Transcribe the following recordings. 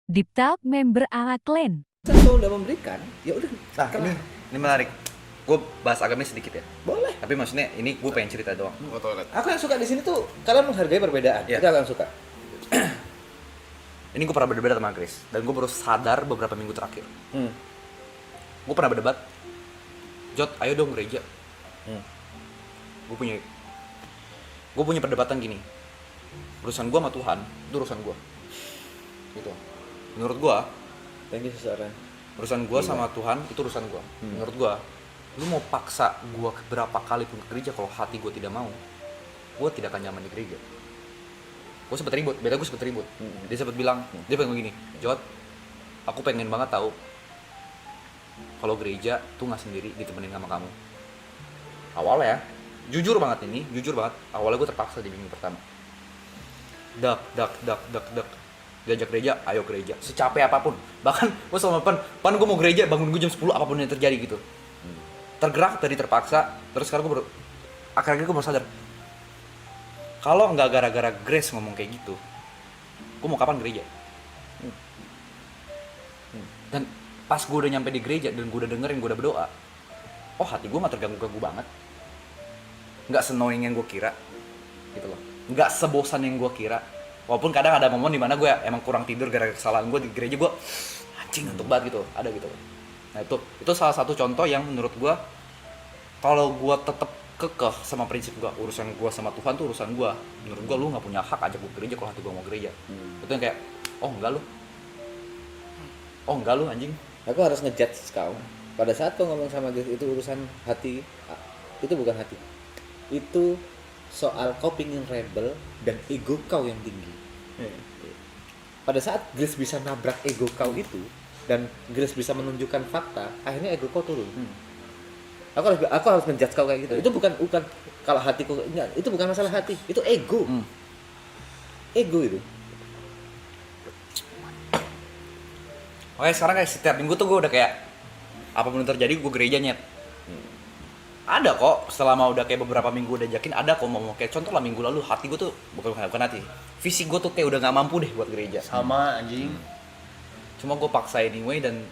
Deep Talk member ala Klan. Kalau udah memberikan, ya udah. Nah, ini menarik. Gue bahas agamis sedikit ya. Boleh. Tapi maksudnya ini gue pengen cerita doang. Ke toilet. Aku yang suka di sini tuh kalian menghargai perbedaan. Iya. Itu aku yang suka. Ini gue pernah berdebat sama Grace dan gue baru sadar beberapa minggu terakhir. Gue pernah berdebat, Jot, ayo dong gereja. Gue punya perdebatan gini. Urusan gue sama Tuhan, itu urusan gue. Gitu. Menurut gue, Thank you seseorang. urusan gue sama Tuhan itu urusan gue. Menurut gue, lu mau paksa gue berapa kali pun ke gereja kalau hati gue tidak mau, gue tidak akan nyaman di gereja. Gue sempet ribut, Dia sempet bilang, dia pengen begini, Jot, aku pengen banget tahu kalau gereja tuh nggak sendiri ditemenin sama kamu. Awalnya, jujur banget, awalnya gue terpaksa di minggu pertama. Dak. Diajak gereja, ayo gereja, secapek apapun. Bahkan gue sama pan gue mau gereja, bangun gue jam 10 apapun yang terjadi gitu. Tergerak tadi terpaksa, terus sekarang akhirnya gue baru sadar, kalau nggak gara-gara Grace ngomong kayak gitu, gue mau kapan gereja? Dan pas gue udah nyampe di gereja dan gue udah dengerin, gue udah berdoa, oh hati gue nggak terganggu-ganggu banget, nggak se-annoying yang gue kira, gitu loh, nggak sebosan yang gue kira. Walaupun kadang ada momen dimana gue emang kurang tidur gara-gara kesalahan gue di gereja, gue anjing ngantuk banget gitu, ada gitu. Nah itu salah satu contoh yang menurut gue, kalau gue tetap kekeh sama prinsip gue, urusan gue sama Tuhan tuh urusan gue. Menurut gue, lu nggak punya hak ajak gue gereja kalau hati gue mau gereja. Itu yang kayak, oh enggak lu anjing. Aku harus ngejudge kau. Pada saat kau ngomong sama Grace itu urusan hati, itu bukan hati. Itu soal kau pingin rebel dan ego kau yang tinggi. Pada saat Grace bisa nabrak ego kau itu dan Grace bisa menunjukkan fakta, akhirnya ego kau turun. Aku harus ngejudge kau kayak gitu. Itu bukan kalau hatiku enggak, itu bukan masalah hati, itu ego. Ego itu. Oke, sekarang kayak setiap minggu tuh gue udah kayak, apapun yang terjadi gue gereja nyet. Ada kok, selama udah kayak beberapa minggu udah yakin, ada kok mau kayak contoh lah minggu lalu hati gue tuh bukan hati, fisik gue tuh kayak udah nggak mampu deh buat gereja. Sama anjing. Cuma gue paksa anyway dan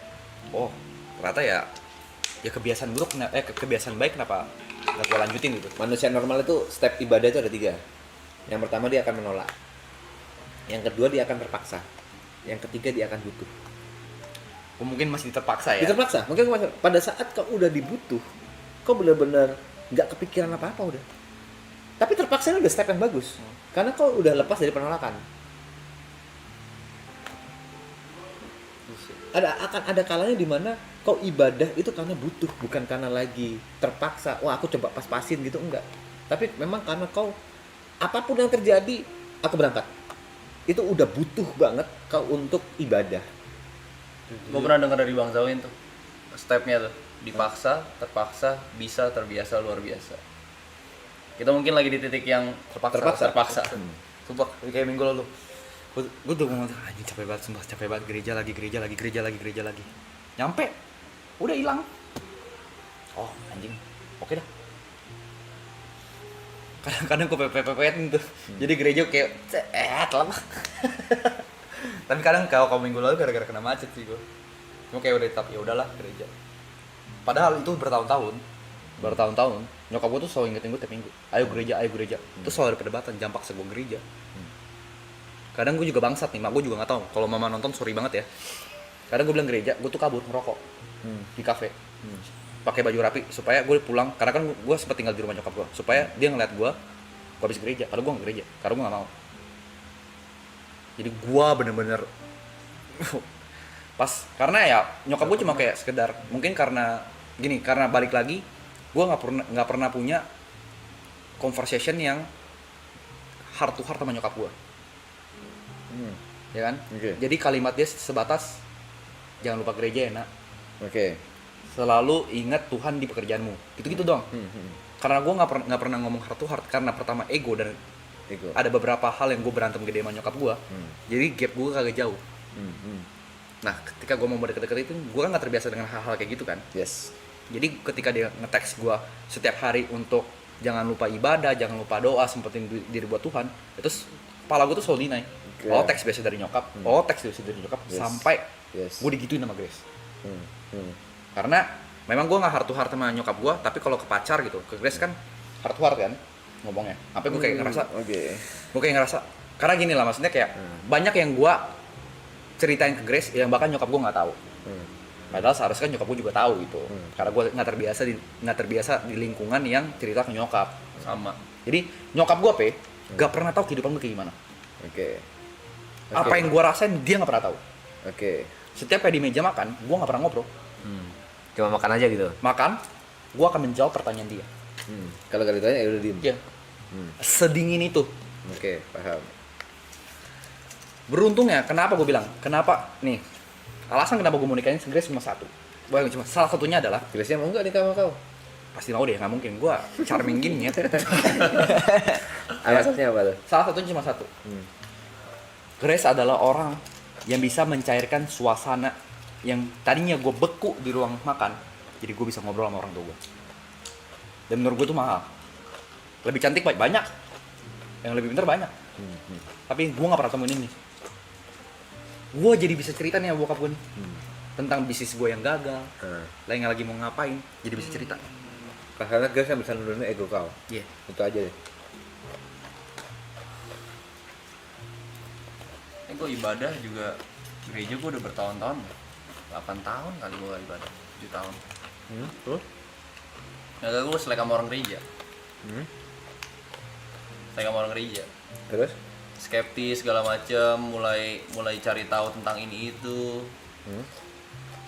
ternyata ya kebiasaan buruk, kebiasaan baik kenapa nggak gue lanjutin gitu. Manusia normal itu step ibadah itu ada 3. Yang pertama dia akan menolak. Yang kedua dia akan terpaksa. Yang ketiga dia akan butuh. Gue mungkin masih terpaksa ya. Terpaksa. Mungkin pada saat kau udah dibutuh, kau benar-benar nggak kepikiran apa-apa udah. Tapi terpaksa itu udah step yang bagus. Karena kau udah lepas dari penolakan. Akan ada kalanya di mana kau ibadah itu karena butuh, bukan karena lagi terpaksa. Wah, aku coba pas-pasin gitu, enggak. Tapi memang karena kau apapun yang terjadi, aku berangkat. Itu udah butuh banget kau untuk ibadah. Gue pernah dengar dari Bang Zawin tuh stepnya tuh, dipaksa, terpaksa, bisa, terbiasa, luar biasa. Kita mungkin lagi di titik yang terpaksa. Sumpah, kayak minggu lalu gue udah ngomong, anjing capek banget, sumpah capek banget, gereja lagi. Nyampe, udah hilang. Oh anjing, oke dah. Kadang-kadang gue pepetin tuh, jadi gereja kayak lama. Tapi kadang kalau minggu lalu gara-gara kena macet sih gue. Cuma kayak udah tetap ya udahlah gereja. Padahal itu bertahun-tahun, nyokap gue tuh selalu ingetin gue tiap minggu, ayo gereja. Itu selalu ada perdebatan, jangan paksa gue gereja. Kadang gue juga bangsat nih, mak gue juga nggak tahu. Kalau mama nonton sorry banget ya. Kadang gue bilang gereja, gue tuh kabur ngerokok di kafe, pakai baju rapi supaya gue pulang. Karena kan gue sempat tinggal di rumah nyokap gue, supaya dia ngeliat gue habis gereja. Kalau gue nggak gereja, karena gue nggak mau. Jadi gue bener-bener pas, karena ya nyokap gue cuma kayak sekedar, mungkin karena gini, karena balik lagi gue nggak pernah punya conversation yang heart to heart sama nyokap gue. Ya kan? Okay. Jadi kalimat dia sebatas jangan lupa gereja ya nak. Oke. Selalu ingat Tuhan di pekerjaanmu. Gitu-gitu doang. Karena gue nggak pernah ngomong heart to heart, karena pertama ego dan ada beberapa hal yang gue berantem gede sama nyokap gue. Jadi gap gue kagak jauh. Nah ketika gue mau deket-deket itu, gue kan nggak terbiasa dengan hal-hal kayak gitu kan. Yes. Jadi ketika dia nge-text gue setiap hari untuk jangan lupa ibadah, jangan lupa doa, sempetin diri buat Tuhan, itu kepala gue tuh selalu deny. Oh teks biasa dari nyokap, sampai Yes. gue digituin sama Grace. Hmm. Hmm. Karena memang gue nggak heart to heart sama nyokap gue, tapi kalau ke pacar gitu, ke Grace kan heart to heart kan ngomongnya. Sampai gue kayak ngerasa, Oke. gue kayak ngerasa, karena gini lah maksudnya kayak banyak yang gue ceritain ke Grace yang bahkan nyokap gue nggak tahu. Hmm. Padahal seharusnya nyokap gue juga tahu gitu. Karena gue nggak terbiasa di lingkungan yang cerita ke nyokap. Sama. Jadi nyokap gue gak pernah tahu kehidupan gue kayak gimana. Oke. Apa yang gue rasain dia nggak pernah tahu. Oke. Setiap kayak di meja makan, gue nggak pernah ngobrol. Cuma makan aja gitu. Makan, gue akan menjawab pertanyaan dia. Kalau gak ditanya ya udah diem. Iya. Sedingin itu. Oke, paham. Beruntungnya, kenapa gue bilang? Kenapa nih? Alasan kenapa gue mau nikahin Grace cuma satu. Bukan cuma salah satunya adalah Grace-nya mau nggak nikah sama kau? pasti mau deh, nggak mungkin. Gue charming gini ya. Alasannya apa tuh? Salah satunya cuma satu. Grace adalah orang yang bisa mencairkan suasana yang tadinya gue beku di ruang makan, jadi gue bisa ngobrol sama orang tua gue. Dan menurut gue itu mahal. Lebih cantik banyak, yang lebih pintar banyak. Tapi gue nggak pernah temuin ini. Gue jadi bisa cerita nih sama bokap gue nih tentang bisnis gue yang gagal, lain yang lagi mau ngapain, jadi bisa cerita. Karena Grace yang bisa nurunin ego kau. Iya. Itu aja deh. Gue ibadah juga gereja gue udah bertahun-tahun, 8 tahun kali gue ibadah, 7 tahun. Terus? Ya gue selek sama orang gereja. Selek sama orang gereja. Terus? Skeptis segala macem, mulai cari tahu tentang ini itu.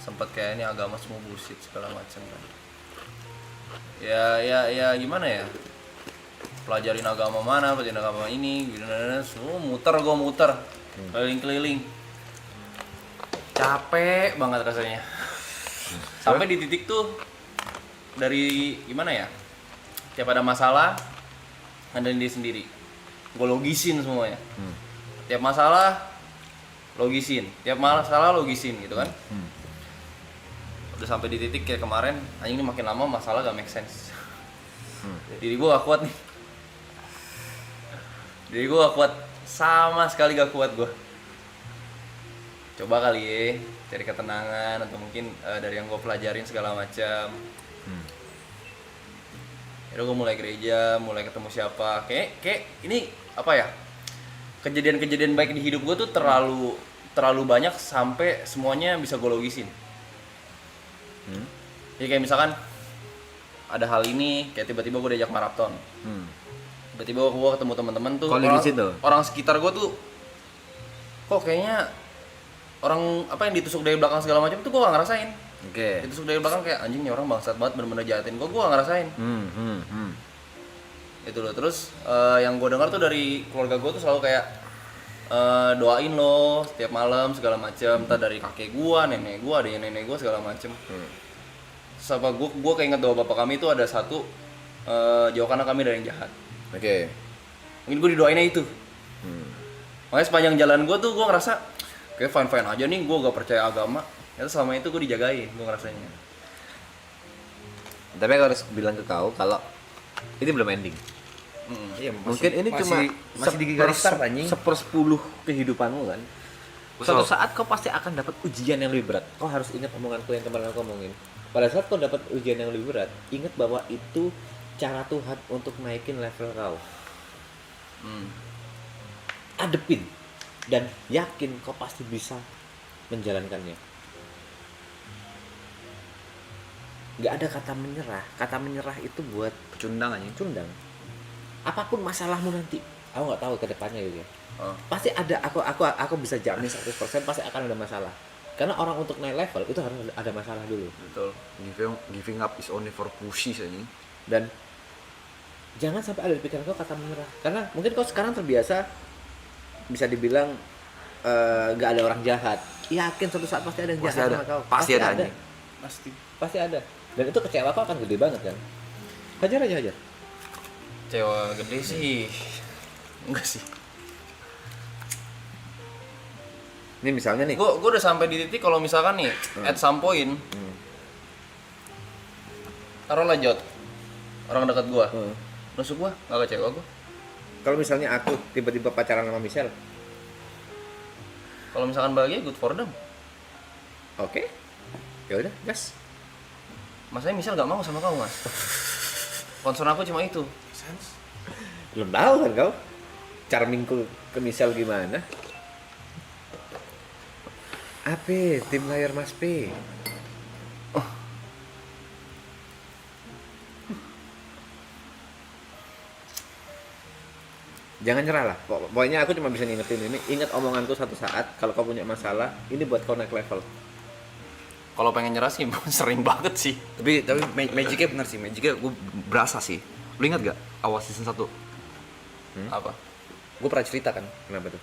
Sempet kayak ini agama semua bullshit segala macem kan. Ya gimana ya? Pelajarin agama mana, pelajarin agama ini, gitu, semua muter. Keliling-keliling, capek banget rasanya. Sampai di titik tuh dari gimana ya, tiap ada masalah ngandelin diri sendiri, gue logisin semuanya. Tiap masalah logisin gitu kan. Udah sampai di titik kayak kemarin, anjing ini makin lama masalah gak make sense. Diri gue gak kuat nih, sama sekali gak kuat gue. Coba kali ya cari ketenangan, atau mungkin dari yang gue pelajarin segala macam. Akhirnya gue mulai gereja, mulai ketemu siapa. Kayak ini apa ya, kejadian-kejadian baik di hidup gue tuh terlalu banyak sampai semuanya bisa gue logisin. Jadi kayak misalkan ada hal ini, kayak tiba-tiba gue diajak maraton. Tiba-tiba gue ketemu teman-teman tuh, orang sekitar gue tuh kok kayaknya orang apa yang ditusuk dari belakang segala macam tuh gue gak ngerasain. Ditusuk dari belakang kayak anjing nih orang bangsat banget, bener-bener jahatin gue gak ngerasain. Itu loh. Terus yang gue dengar tuh dari keluarga gue tuh selalu kayak doain lo setiap malam segala macam, entah dari kakek gue, nenek gue, adanya nenek gue segala macam. Sama gue keinget doa bapak kami itu ada satu, jauhkanlah kami dari yang jahat. Mungkin gue didoainnya itu. Makanya sepanjang jalan gue tuh gue ngerasa kayak fine aja nih, gue gak percaya agama. Itu selama itu gue dijagain, gue ngerasanya. Tapi aku harus bilang ke kau kalau ini belum ending. Iya, Mungkin ini cuma masih di garis start anjing. 1/10 kehidupanmu kan. Suatu saat kau pasti akan dapat ujian yang lebih berat. Kau harus ingat omonganku yang kemarin aku omongin. Pada saat kau dapat ujian yang lebih berat, ingat bahwa itu cara Tuhan untuk naikin level kau. Adepin dan yakin kau pasti bisa menjalankannya. Gak ada kata menyerah. Kata menyerah itu buat Pecundang anjing. cundang. Apapun masalahmu nanti, aku nggak tahu ke depannya gitu ya. Pasti ada, aku bisa jamin 100% pasti akan ada masalah. Karena orang untuk naik level itu harus ada masalah dulu. Betul. Giving up is only for pushies anjing. Dan jangan sampai ada di pikiran kau kata menyerah. Karena mungkin kau sekarang terbiasa bisa dibilang nggak ada orang jahat. Yakin suatu saat pasti ada yang jahat sama kau. Pasti ada anjing. Pasti ada. Dan itu kecewa kau akan gede banget kan. Hajar. Kecewa gede sih enggak sih. Ini misalnya nih. Gue udah sampai di titik kalau misalkan nih at some point taruhlah Jot, orang dekat gue nusuk gue, gak kecewa gue. Kalau misalnya aku tiba-tiba pacaran sama Michelle, Kalau misalkan bahagia, good for them. Oke. Ya udah, gas. Masanya misal nggak mau sama kamu, Mas. Concern aku cuma itu. Belum tahu kan kau. Charmingku ke misal gimana? Apa? Tim layar Mas P. Jangan nyerah lah. Pokoknya aku cuma bisa ngingetin ini. Ingat omonganku satu saat. Kalau kau punya masalah, ini buat kau naik level. Kalau pengen nyerah sih sering banget sih. Tapi magicnya bener sih, magicnya gue berasa sih. Lu ingat gak awal season 1? Apa? Gue pernah cerita kan Kenapa tuh?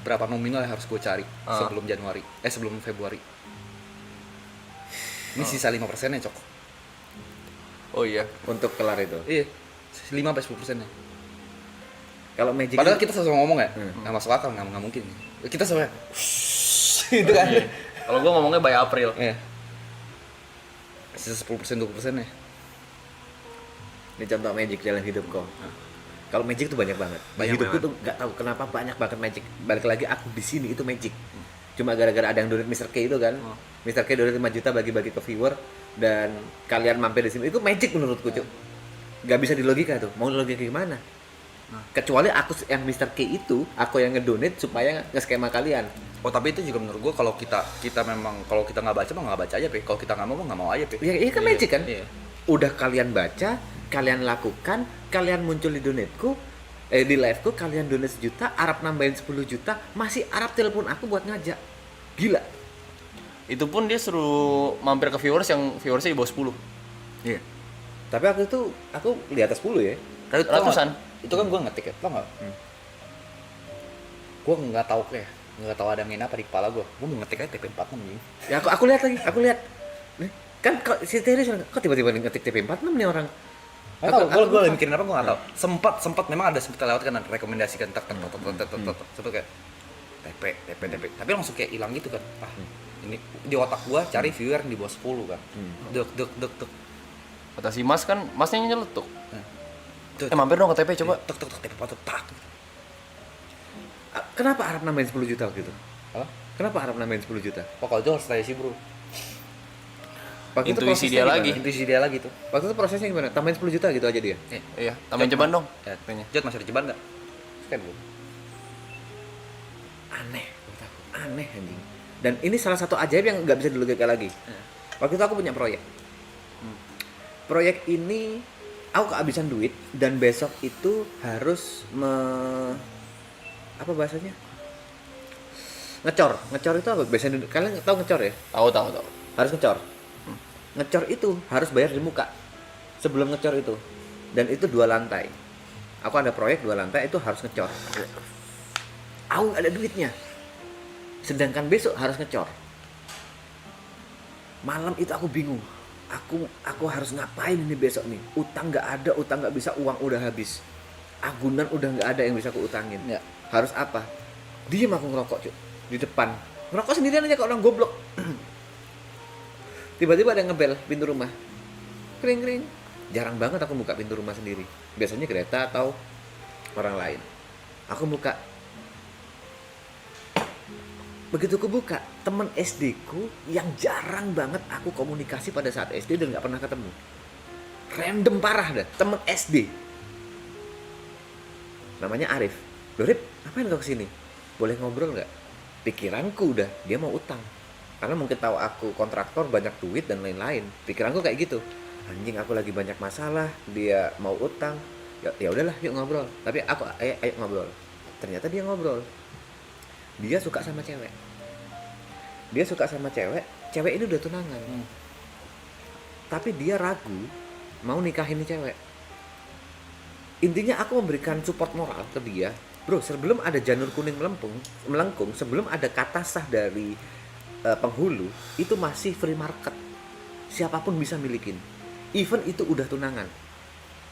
berapa nominal yang harus gue cari Ah. sebelum Februari. Ini sisa 5% ya, Cok. Oh iya. Untuk kelar itu. Iya, 5-10% ya. Kalau Magic Padahal itu- kita sama ngomong ya, nggak masuk akal, nggak mungkin. Kita sama itu kan. Kalau gua ngomongnya by April. Iya. Sisa 10%, 20% ya. ini contoh Magic dalam hidup kau. Kalau Magic tuh banyak banget. Di Banyak hidupku banget. tuh nggak tahu kenapa banyak banget Magic. Balik lagi aku di sini itu Magic. Cuma gara-gara ada yang donate Mr. K itu kan. Mr. K donate 5 juta bagi-bagi ke viewer dan kalian mampir di sini itu Magic menurutku, Cuk. Gak bisa dilogika tuh. Mau logika gimana? Kecuali aku yang Mr. K itu, aku yang ngedonate supaya nge-skema kalian. Oh tapi itu juga menurut gua kalau kita memang kalau kita nggak baca mah nggak baca aja, Pe. Kalau kita nggak mau mah nggak mau aja, Pe. Ya, iya kan Magic kan? Iya. Udah kalian baca, kalian lakukan, kalian muncul di donateku, di liveku, kalian donate 1 juta, Arab nambahin 10 juta, masih Arab telepon aku buat ngajak. Gila. Itu pun dia suruh mampir ke viewers yang viewersnya di bawah 10. Iya. Tapi aku di atas 10 ya. Tapi tau Ratusan. nggak? Itu kan gua ngetik ya, tau nggak? Gua nggak tahu kayak nggak tahu ada angin apa di kepala gua. Gua mau ngetik aja TP46 nih. Ya aku lihat lagi, aku lihat. Nih, kan kok si Terry kok tiba-tiba ngetik TP46 nih orang. Nggak tahu, gua lagi mikirin apa gua nggak tahu. Sempat memang ada sempat lewat kan rekomendasikan sempat kayak TP. Tapi langsung kayak hilang gitu kan. Ah, ini di otak gua cari viewer yang di bawah 10 kan. Dek. Kata si Mas kan, Masnya nyeletuk. Tuh, Mampir dong ke TP coba. tek TP4 tak. Kenapa Arab nambahin 10 juta gitu? Apa? Kenapa Arab nambahin 10 juta? Pokoknya itu harus tanya sih, Bro. Waktu itu Intuisi prosesnya dia lagi. gimana? Intuisi dia lagi tuh. Waktu itu prosesnya gimana? Tambahin 10 juta gitu aja dia. Iya, tambahin ceban dong. Ya, TP-nya. Jod masih ada ceban enggak? Kan gua. Aneh, menurut aku. Aneh anjing. Dan ini salah satu ajaib yang nggak bisa dilogika lagi. Waktu itu aku punya proyek. Proyek ini aku kehabisan duit dan besok itu harus apa bahasanya? Ngecor itu apa? Biasanya kalian tahu ngecor ya? Tahu. Harus ngecor. Ngecor itu harus bayar di muka sebelum ngecor itu. Dan itu 2 lantai. Aku ada proyek 2 lantai itu harus ngecor. Aku nggak ada duitnya. Sedangkan besok harus ngecor. Malam itu aku bingung. Aku harus ngapain ini besok nih? Utang nggak ada, utang nggak bisa, uang udah habis. Agunan udah nggak ada yang bisa aku utangin. Ya. Harus apa? Diem aku ngerokok, Cuk, di depan. Ngerokok sendirian aja kayak orang goblok. Tiba-tiba ada yang ngebel pintu rumah. Kring. Jarang banget aku buka pintu rumah sendiri. Biasanya Greta atau orang lain. Aku buka. Begitu aku buka, temen SD ku yang jarang banget aku komunikasi pada saat SD dan nggak pernah ketemu. Random parah dah, temen SD. Namanya Arif. Dorip, ngapain kau kesini? Boleh ngobrol nggak? Pikiranku udah, dia mau utang. Karena mungkin tahu aku kontraktor, banyak duit dan lain-lain. Pikiranku kayak gitu. Anjing, aku lagi banyak masalah, dia mau utang. Ya udahlah, yuk ngobrol. Tapi aku ayo ngobrol. Ternyata dia ngobrol. Dia suka sama cewek. Cewek ini udah tunangan. Tapi dia ragu mau nikahin nih cewek. Intinya aku memberikan support moral ke dia. Bro, sebelum ada janur kuning melengkung, sebelum ada kata sah dari penghulu, itu masih free market. Siapapun bisa milikin. Even itu udah tunangan.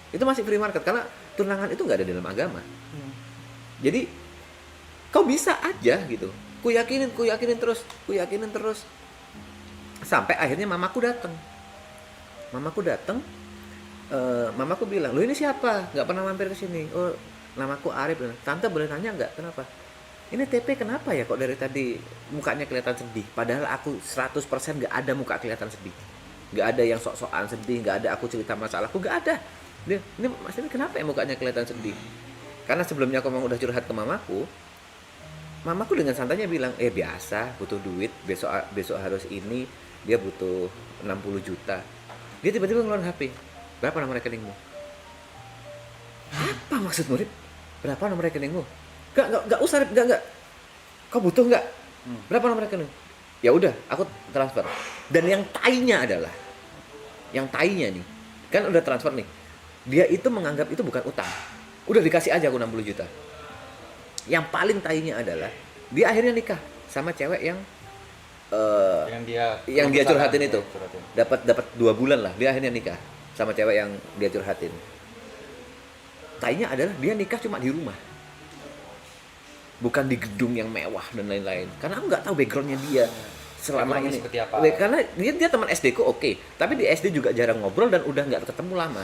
Itu masih free market karena tunangan itu nggak ada dalam agama. Jadi kau bisa aja gitu. Ku yakinin terus. Sampai akhirnya mamaku datang. Mamaku bilang, "Lo ini siapa? Nggak pernah mampir ke sini." "Oh, namaku Arif." "Tante boleh nanya nggak? Kenapa?" ini TP kenapa ya kok dari tadi mukanya kelihatan sedih, padahal aku 100% nggak ada muka kelihatan sedih, nggak ada yang sok-sokan sedih, nggak ada aku cerita masalahku, nggak ada. Ini mas ini kenapa ya mukanya kelihatan sedih? Karena sebelumnya aku memang udah curhat ke mamaku dengan santainya bilang, biasa butuh duit, besok harus ini, dia butuh 60 juta. Dia tiba-tiba ngeluarin HP, berapa nomor rekeningmu? Apa maksudmu, Rip? Berapa nomor rekeningmu? Gak usah, Rip, gak. Kau butuh gak? Berapa nomor rekening? Ya udah, aku transfer. Dan yang tainya adalah, nih, kan udah transfer nih. Dia itu menganggap itu bukan utang. Udah dikasih aja aku 60 juta. Yang paling tainya adalah dia akhirnya nikah sama cewek yang yang dia curhatin itu. Dapat 2 bulan lah, dia akhirnya nikah sama cewek yang dia curhatin. Tainya adalah dia nikah cuma di rumah, bukan di gedung yang mewah dan lain-lain. Karena aku nggak tahu backgroundnya dia selama ini. Karena dia teman SD ku oke, tapi di SD juga jarang ngobrol dan udah nggak ketemu lama.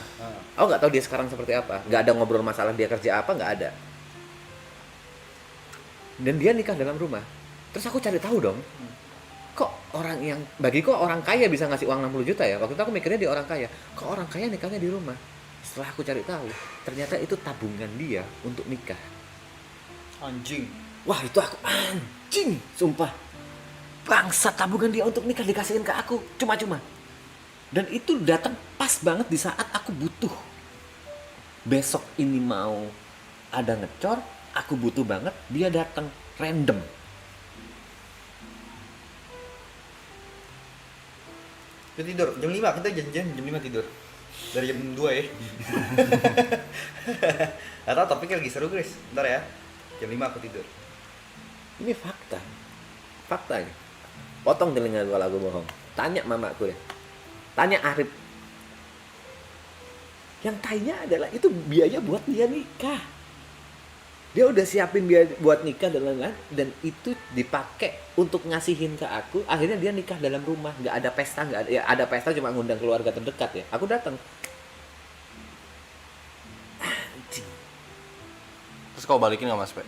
Aku nggak tahu dia sekarang seperti apa. Nggak ada ngobrol masalah dia kerja apa, nggak ada. Dan dia nikah dalam rumah. Terus aku cari tahu dong, kok bagiku orang kaya bisa ngasih uang 60 juta ya? Waktu itu aku mikirnya dia orang kaya. Kok orang kaya nikahnya di rumah? Setelah aku cari tahu, ternyata itu tabungan dia untuk nikah. Anjing. Wah, itu aku anjing, sumpah. Bangsa, tabungan dia untuk nikah dikasihin ke aku cuma-cuma. Dan itu datang pas banget di saat aku butuh. Besok ini mau ada ngecor, aku butuh banget, dia datang random. Kita tidur jam 5, kita janjian jam 5 tidur. Dari jam 2 ya. Atau topiknya lagi seru, Chris. Bentar ya. Jam 5 aku tidur. Ini fakta. Fakta ini. Potong telinga kalau aku bohong. Tanya mamaku deh. Tanya Arif. Yang tanya adalah itu biaya buat dia nikah. Dia udah siapin biaya buat nikah dan lain-lain, dan itu dipakai untuk ngasihin ke aku. Akhirnya dia nikah dalam rumah, nggak ada pesta, nggak ada, ya ada pesta cuma ngundang keluarga terdekat ya. Aku datang. Anjing. Terus kau balikin nggak Mas Pe?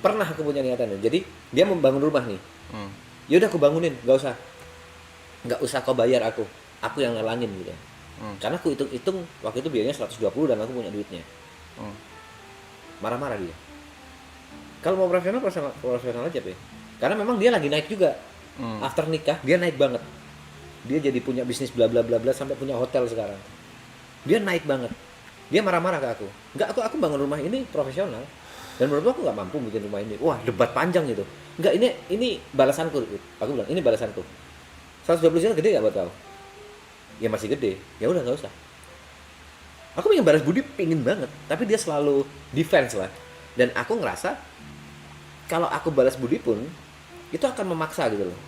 Pernah aku punya niatan. Jadi dia membangun rumah nih. Yaudah aku bangunin, nggak usah kau bayar aku yang ngalangin gitu. Karena aku hitung waktu itu biayanya 120 dan aku punya duitnya. Marah-marah dia. Kalau mau profesional aja Pe. Karena memang dia lagi naik juga. After nikah dia naik banget. Dia jadi punya bisnis bla bla bla bla sampai punya hotel sekarang. Dia naik banget. Dia marah-marah ke aku. Enggak, aku bangun rumah ini profesional. Dan menurut aku nggak mampu bikin rumah ini. Wah, debat panjang gitu. Enggak, ini balasanku. Aku bilang, ini balasanku. 120 juta gede nggak buat kau? Ya masih gede. Ya udah nggak usah. Aku pengen balas budi, pingin banget, tapi dia selalu defense lah. Dan aku ngerasa kalau aku balas budi pun itu akan memaksa gitu loh.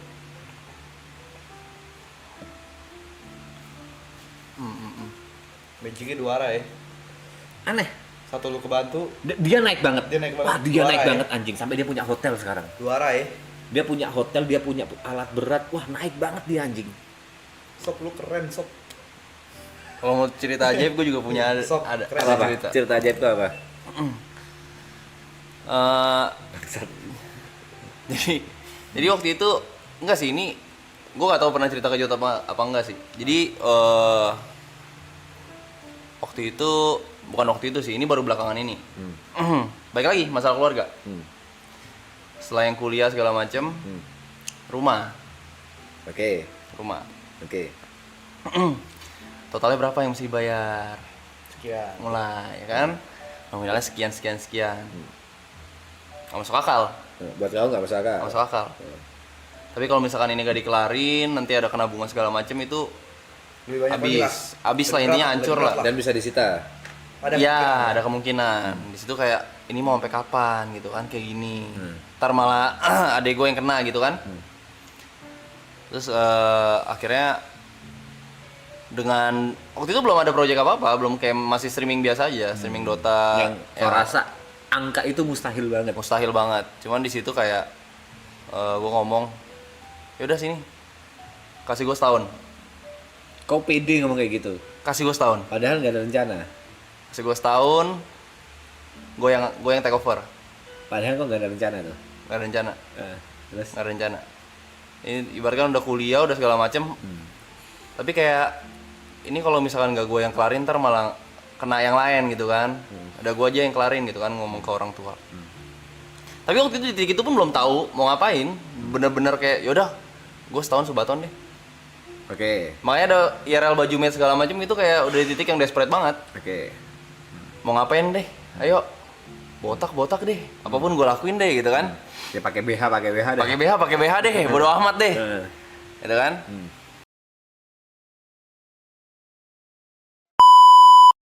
Benchingnya 2 arah ya. Aneh. Satu lu kebantu. Dia naik banget. Wah, dia naik ya? banget anjing. Sampai dia punya hotel sekarang. 2 arah ya. Dia punya hotel, dia punya alat berat. Wah, naik banget dia anjing. Sob, lu keren, Sob. Kalau mau cerita ajaib gue juga punya ada cerita. Cerita ajaib itu apa? Jadi waktu itu enggak sih, ini gue nggak tahu pernah cerita ke Jota apa enggak sih. Jadi bukan waktu itu sih, ini baru belakangan ini. Baik lagi masalah keluarga. Setelah yang kuliah segala macem, rumah. Oke. Rumah. Oke. Totalnya berapa yang mesti bayar? Sekian. Mulai, ya kan? Nominalnya sekian. Nggak masuk akal. Buat kau nggak masuk akal? Nggak masuk akal. Tapi kalau misalkan ini nggak dikelarin, nanti ada kena bunga segala macem, itu habis lah, intinya hancur lah. Dan bisa disita. Ada kemungkinan. Di situ kayak ini mau sampai kapan gitu kan, kayak gini. Ntar malah adek gue yang kena gitu kan. Terus akhirnya dengan waktu itu belum ada proyek apa-apa, belum, kayak masih streaming biasa aja, streaming Dota. Yang kau rasa angka itu mustahil banget. Mustahil banget. Cuman di situ kayak gue ngomong, yaudah sini, kasih gue setahun. Kau pede ngomong kayak gitu? Kasih gue setahun. Padahal nggak ada rencana. Kasih gue setahun, gue yang take over. Padahal kok nggak ada rencana tuh. nggak ada rencana, Terus. nggak ada rencana. Ini ibaratkan udah kuliah udah segala macem, tapi kayak ini kalau misalkan nggak gue yang kelarin ntar malah kena yang lain gitu kan. Ada gue aja yang kelarin gitu kan, ngomong ke orang tua. Tapi waktu itu di titik itu pun belum tahu mau ngapain, bener-bener kayak yaudah gue setahun sebaton deh. Oke. Makanya ada IRL baju med segala macam itu kayak udah di titik yang desperate banget. Oke. Mau ngapain deh, ayo botak deh, apapun gue lakuin deh gitu kan. Ya pakai BH deh. Pakai BH deh, bodo amat deh, Eh. gitu kan.